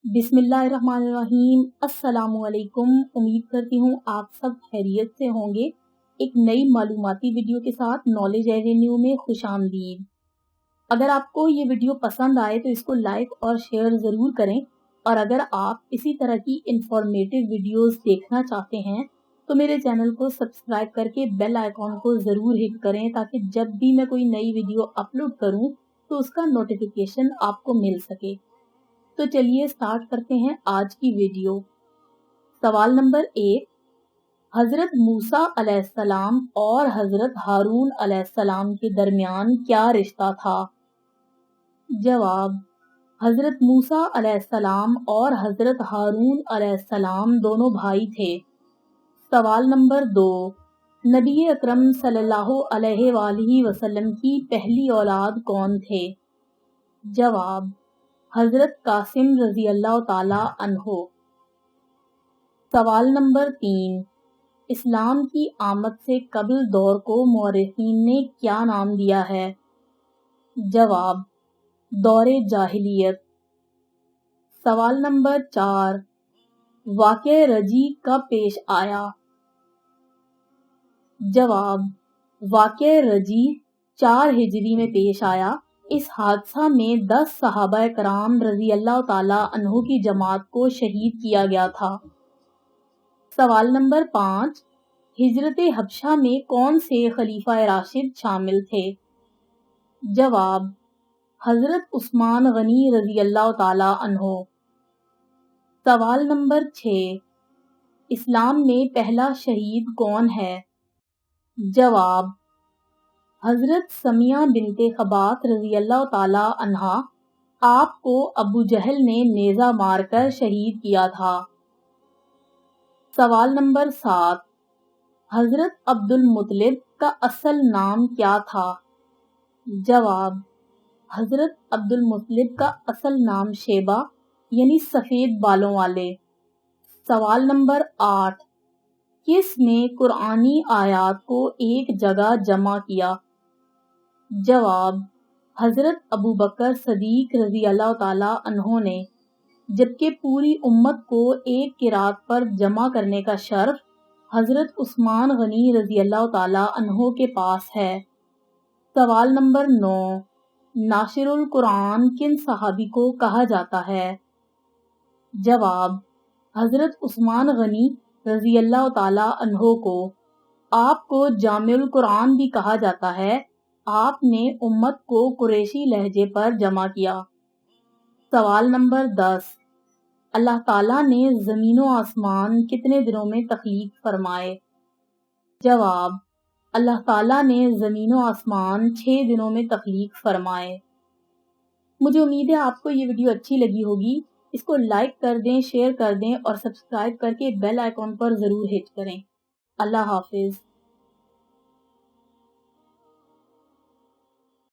बिस्मिल्लाहिर्रहमानिर्रहीम। अस्सलामुअलैकुम। उम्मीद करती हूँ आप सब खैरियत से होंगे। एक नई मालूमाती वीडियो के साथ नॉलेज एवेन्यू में खुशामदीद। अगर आपको ये वीडियो पसंद आए तो इसको लाइक और शेयर ज़रूर करें, और अगर आप इसी तरह की इंफॉर्मेटिव वीडियोस देखना चाहते हैं तो मेरे चैनल को सब्सक्राइब करके बेल आइकॉन को ज़रूर हिट करें, ताकि जब भी मैं कोई नई वीडियो अपलोड करूं तो उसका नोटिफिकेशन आपको मिल सके। तो चलिए स्टार्ट करते हैं आज की वीडियो। सवाल नंबर 1, हजरत मूसा अलैहिस्सलाम और हजरत हारून अलैहिस्सलाम के दरमियान क्या रिश्ता था? जवाब, हजरत मूसा अलैहिस्सलाम और हजरत हारून अलैहिस्सलाम दोनों भाई थे। सवाल नंबर 2, नबी अकरम सल्लल्लाहु अलैहि वसल्लम की पहली औलाद कौन थे? जवाब, हजरत कासिम रजी अल्लाह ताला अन्हो। सवाल नंबर 3, इस्लाम की आमद से कबल दौर को मौरखीन ने क्या नाम दिया है? जवाब, दौरे जाहिलियत। सवाल नंबर 4, वाक़या रजी कब पेश आया? जवाब, वाक़या रजी 4 हिजरी में पेश आया। इस हादसा में 10 सहाबा कराम रजी अल्लाह ताला अन्हु की जमात को शहीद किया गया था। सवाल नंबर 5, हिजरत हबशा में कौन से खलीफा राशिद शामिल थे? जवाब, हजरत उस्मान गनी रजी अल्लाह ताला अन्हु। सवाल नंबर 6, इस्लाम में पहला शहीद कौन है? जवाब, हजरत समिया बिनते खबात रजी अल्लाह ताला अन्हा। आपको अबू जहल ने नेज़ा मारकर शहीद किया था। सवाल नंबर 7, हजरत अब्दुल मुत्तलिब का असल नाम क्या था? जवाब, हजरत अब्दुल मुत्तलिब का असल नाम शेबा यानी सफेद बालों वाले। सवाल नंबर 8, किसने कुरानी आयात को एक जगह जमा किया? जवाब, हजरत अबू बकर सदीक रजी अल्लाह ताला अन्हो ने, जबकि पूरी उम्मत को एक किरात पर जमा करने का शर्फ हजरत उस्मान गनी रजी अल्लाह ताला अन्हो के पास है। सवाल नंबर 9, नासिरुल कुरान किन सहाबी को कहा जाता है? जवाब, हजरत उस्मान गनी रजी अल्लाह ताला अन्हो को। आपको जामिउल कुरान भी कहा जाता है। आपने उम्मत को कुरैशी लहजे पर जमा किया। सवाल नंबर 10, अल्लाह ताला ने ज़मीन व आसमान कितने दिनों में तख्लीक फरमाए? जवाब, अल्लाह ताला ने ज़मीन व आसमान 6 दिनों में तख्लीक फरमाए। मुझे उम्मीद है आपको ये वीडियो अच्छी लगी होगी। इसको लाइक कर दें, शेयर कर दें और सब्सक्राइब करके बेल आइकॉन पर ज़रूर हिट करें। अल्लाह हाफिज़।